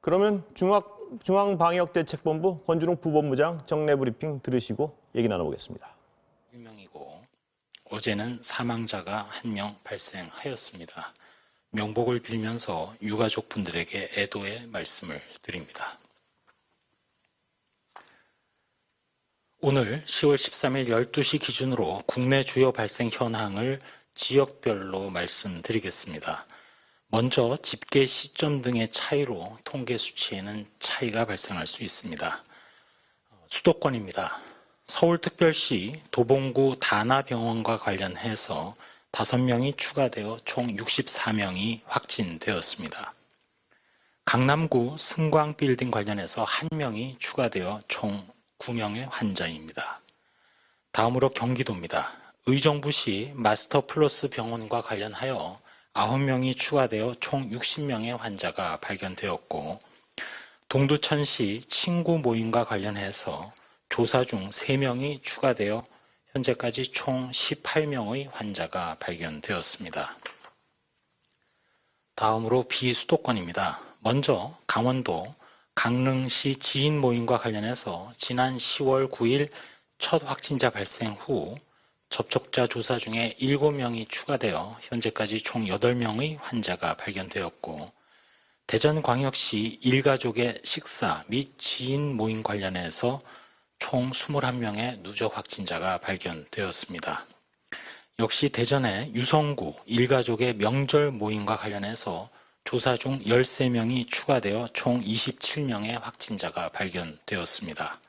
그러면 중앙방역대책본부 권준웅 부본부장 정례 브리핑 들으시고 얘기 나눠보겠습니다. 1명이고 어제는 사망자가 1명 발생하였습니다. 명복을 빌면서 유가족 분들에게 애도의 말씀을 드립니다. 오늘 10월 13일 12시 기준으로 국내 주요 발생 현황을 지역별로 말씀드리겠습니다. 먼저 집계 시점 등의 차이로 통계 수치에는 차이가 발생할 수 있습니다. 수도권입니다. 서울특별시 도봉구 다나병원과 관련해서 5명이 추가되어 총 64명이 확진되었습니다. 강남구 승광빌딩 관련해서 1명이 추가되어 총 9명의 환자입니다. 다음으로 경기도입니다. 의정부시 마스터플러스 병원과 관련하여 9명이 추가되어 총 60명의 환자가 발견되었고, 동두천시 친구 모임과 관련해서 조사 중 3명이 추가되어 현재까지 총 18명의 환자가 발견되었습니다. 다음으로 비수도권입니다. 먼저 강원도 강릉시 지인 모임과 관련해서 지난 10월 9일 첫 확진자 발생 후 접촉자 조사 중에 7명이 추가되어 현재까지 총 8명의 환자가 발견되었고, 대전광역시 일가족의 식사 및 지인 모임 관련해서 총 21명의 누적 확진자가 발견되었습니다. 역시 대전의 유성구 일가족의 명절 모임과 관련해서 조사 중 13명이 추가되어 총 27명의 확진자가 발견되었습니다.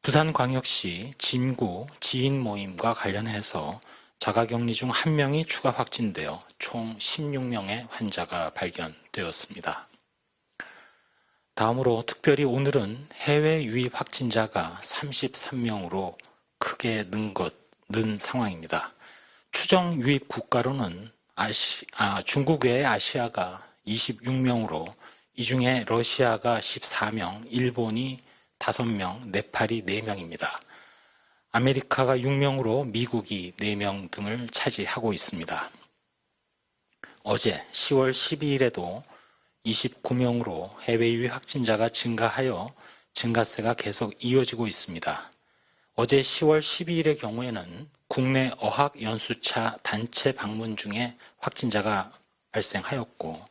부산광역시 진구 지인 모임과 관련해서 자가격리 중 1명이 추가 확진되어 총 16명의 환자가 발견되었습니다. 다음으로 특별히 오늘은 해외 유입 확진자가 33명으로 크게 는 상황입니다. 추정 유입 국가로는 중국 외에 아시아가 26명으로 이 중에 러시아가 14명, 일본이 5명, 네팔이 4명입니다. 아메리카가 6명으로 미국이 4명 등을 차지하고 있습니다. 어제 10월 12일에도 29명으로 해외 유입 확진자가 증가하여 증가세가 계속 이어지고 있습니다. 어제 10월 12일의 경우에는 국내 어학연수차 단체 방문 중에 확진자가 발생하였고,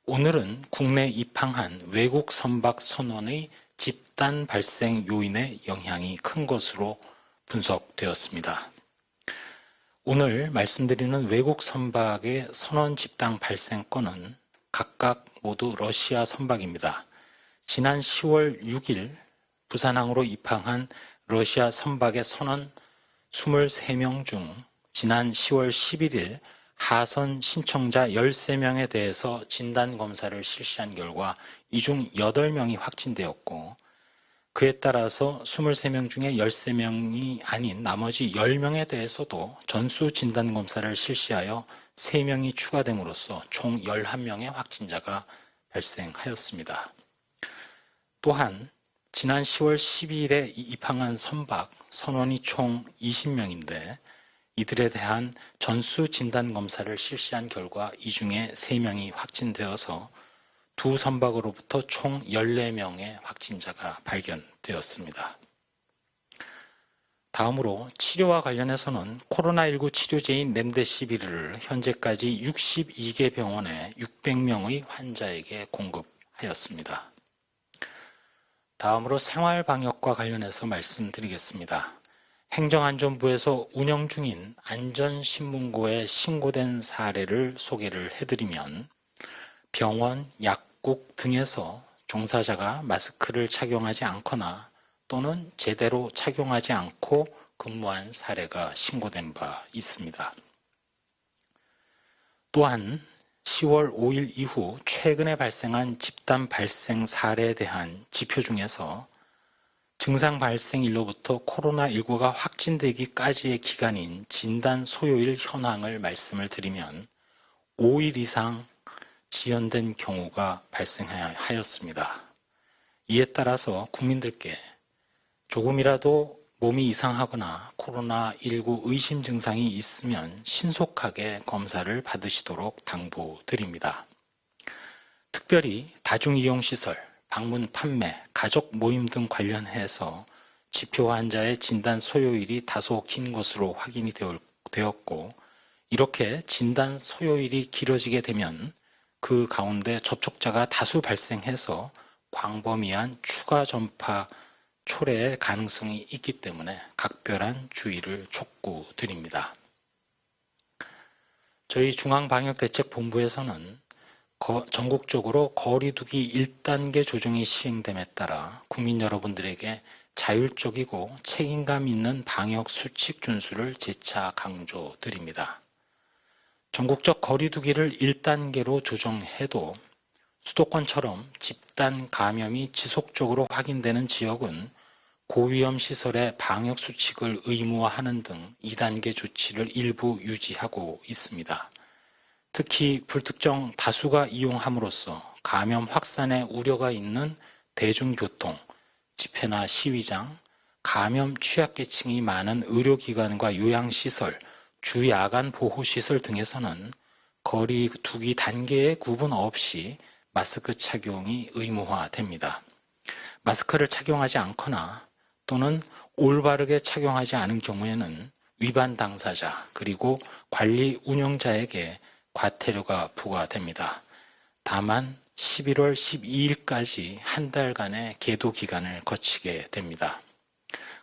오늘은 국내 입항한 외국 선박 선원의 집단 발생 요인의 영향이 큰 것으로 분석되었습니다. 오늘 말씀드리는 외국 선박의 선원 집단 발생 건은 각각 모두 러시아 선박입니다. 지난 10월 6일 부산항으로 입항한 러시아 선박의 선원 23명 중 지난 10월 11일 하선 신청자 13명에 대해서 진단검사를 실시한 결과 이 중 8명이 확진되었고, 그에 따라서 23명 중에 13명이 아닌 나머지 10명에 대해서도 전수 진단검사를 실시하여 3명이 추가됨으로써 총 11명의 확진자가 발생하였습니다. 또한 지난 10월 12일에 입항한 선박 선원이 총 20명인데 이들에 대한 전수 진단검사를 실시한 결과 이 중에 3명이 확진되어서 두 선박으로부터 총 14명의 확진자가 발견되었습니다. 다음으로 치료와 관련해서는 코로나19 치료제인 렘데시비르를 현재까지 62개 병원에 600명의 환자에게 공급하였습니다. 다음으로 생활방역과 관련해서 말씀드리겠습니다. 행정안전부에서 운영 중인 안전신문고에 신고된 사례를 소개를 해드리면, 병원, 약국 등에서 종사자가 마스크를 착용하지 않거나 또는 제대로 착용하지 않고 근무한 사례가 신고된 바 있습니다. 또한 10월 5일 이후 최근에 발생한 집단 발생 사례에 대한 지표 중에서 증상 발생일로부터 코로나19가 확진되기까지의 기간인 진단 소요일 현황을 말씀을 드리면 5일 이상 지연된 경우가 발생하였습니다. 이에 따라서 국민들께 조금이라도 몸이 이상하거나 코로나19 의심 증상이 있으면 신속하게 검사를 받으시도록 당부드립니다. 특별히 다중이용시설, 방문 판매, 가족 모임 등 관련해서 지표 환자의 진단 소요일이 다소 긴 것으로 확인이 되었고, 이렇게 진단 소요일이 길어지게 되면 그 가운데 접촉자가 다수 발생해서 광범위한 추가 전파 초래의 가능성이 있기 때문에 각별한 주의를 촉구드립니다. 저희 중앙방역대책본부에서는 전국적으로 거리두기 1단계 조정이 시행됨에 따라 국민 여러분들에게 자율적이고 책임감 있는 방역 수칙 준수를 재차 강조드립니다. 전국적 거리두기를 1단계로 조정해도 수도권처럼 집단 감염이 지속적으로 확인되는 지역은 고위험 시설의 방역 수칙을 의무화하는 등 2단계 조치를 일부 유지하고 있습니다. 특히 불특정 다수가 이용함으로써 감염 확산의 우려가 있는 대중교통, 집회나 시위장, 감염 취약계층이 많은 의료기관과 요양시설, 주야간 보호시설 등에서는 거리두기 단계의 구분 없이 마스크 착용이 의무화됩니다. 마스크를 착용하지 않거나 또는 올바르게 착용하지 않은 경우에는 위반 당사자 그리고 관리 운영자에게 과태료가 부과됩니다. 다만 11월 12일까지 한 달간의 계도 기간을 거치게 됩니다.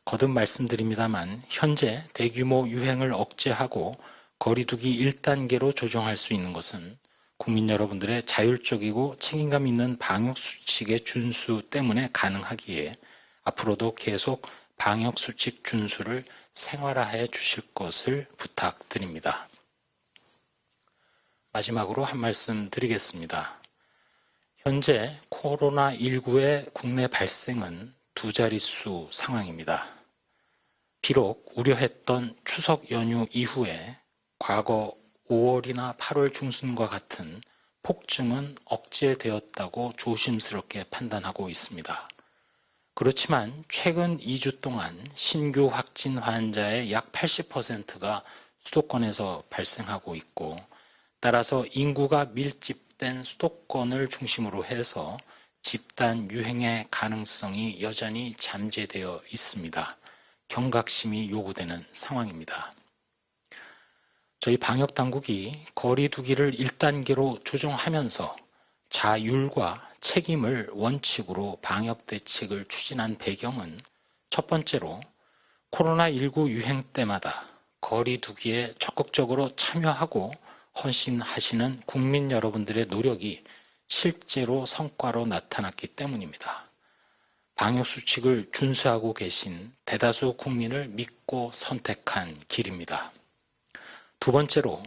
거듭 말씀드립니다만 현재 대규모 유행을 억제하고 거리두기 1단계로 조정할 수 있는 것은 국민 여러분들의 자율적이고 책임감 있는 방역 수칙의 준수 때문에 가능하기에 앞으로도 계속 방역 수칙 준수를 생활화해 주실 것을 부탁드립니다. 마지막으로 한 말씀 드리겠습니다. 현재 코로나19의 국내 발생은 두 자릿수 상황입니다. 비록 우려했던 추석 연휴 이후에 과거 5월이나 8월 중순과 같은 폭증은 억제되었다고 조심스럽게 판단하고 있습니다. 그렇지만 최근 2주 동안 신규 확진 환자의 약 80%가 수도권에서 발생하고 있고, 따라서 인구가 밀집된 수도권을 중심으로 해서 집단 유행의 가능성이 여전히 잠재되어 있습니다. 경각심이 요구되는 상황입니다. 저희 방역당국이 거리두기를 1단계로 조정하면서 자율과 책임을 원칙으로 방역대책을 추진한 배경은 첫 번째로 코로나19 유행 때마다 거리두기에 적극적으로 참여하고 헌신하시는 국민 여러분들의 노력이 실제로 성과로 나타났기 때문입니다. 방역수칙을 준수하고 계신 대다수 국민을 믿고 선택한 길입니다. 두 번째로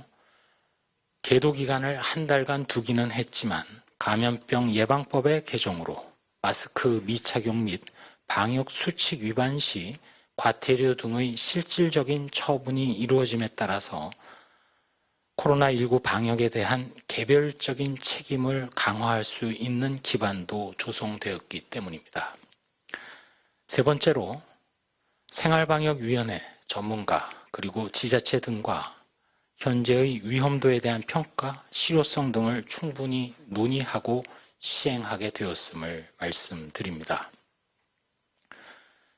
계도 기간을 한 달간 두기는 했지만 감염병 예방법의 개정으로 마스크 미착용 및 방역수칙 위반 시 과태료 등의 실질적인 처분이 이루어짐에 따라서 코로나19 방역에 대한 개별적인 책임을 강화할 수 있는 기반도 조성되었기 때문입니다. 세 번째로 생활방역위원회 전문가 그리고 지자체 등과 현재의 위험도에 대한 평가, 실효성 등을 충분히 논의하고 시행하게 되었음을 말씀드립니다.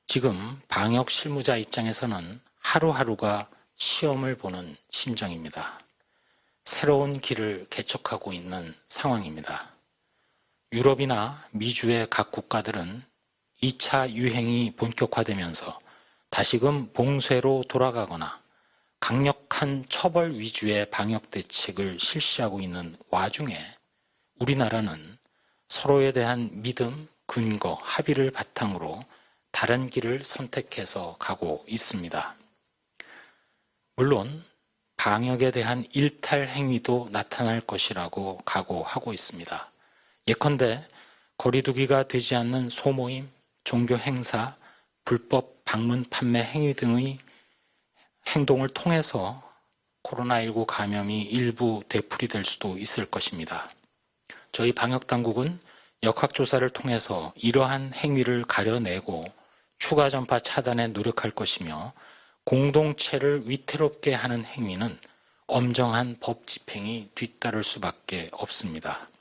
지금 방역 실무자 입장에서는 하루하루가 시험을 보는 심정입니다. 새로운 길을 개척하고 있는 상황입니다. 유럽이나 미주의 각 국가들은 2차 유행이 본격화되면서 다시금 봉쇄로 돌아가거나 강력한 처벌 위주의 방역 대책을 실시하고 있는 와중에 우리나라는 서로에 대한 믿음, 근거, 합의를 바탕으로 다른 길을 선택해서 가고 있습니다. 물론 방역에 대한 일탈 행위도 나타날 것이라고 각오하고 있습니다. 예컨대 거리두기가 되지 않는 소모임, 종교 행사, 불법 방문 판매 행위 등의 행동을 통해서 코로나19 감염이 일부 되풀이될 수도 있을 것입니다. 저희 방역당국은 역학조사를 통해서 이러한 행위를 가려내고 추가 전파 차단에 노력할 것이며 공동체를 위태롭게 하는 행위는 엄정한 법 집행이 뒤따를 수밖에 없습니다.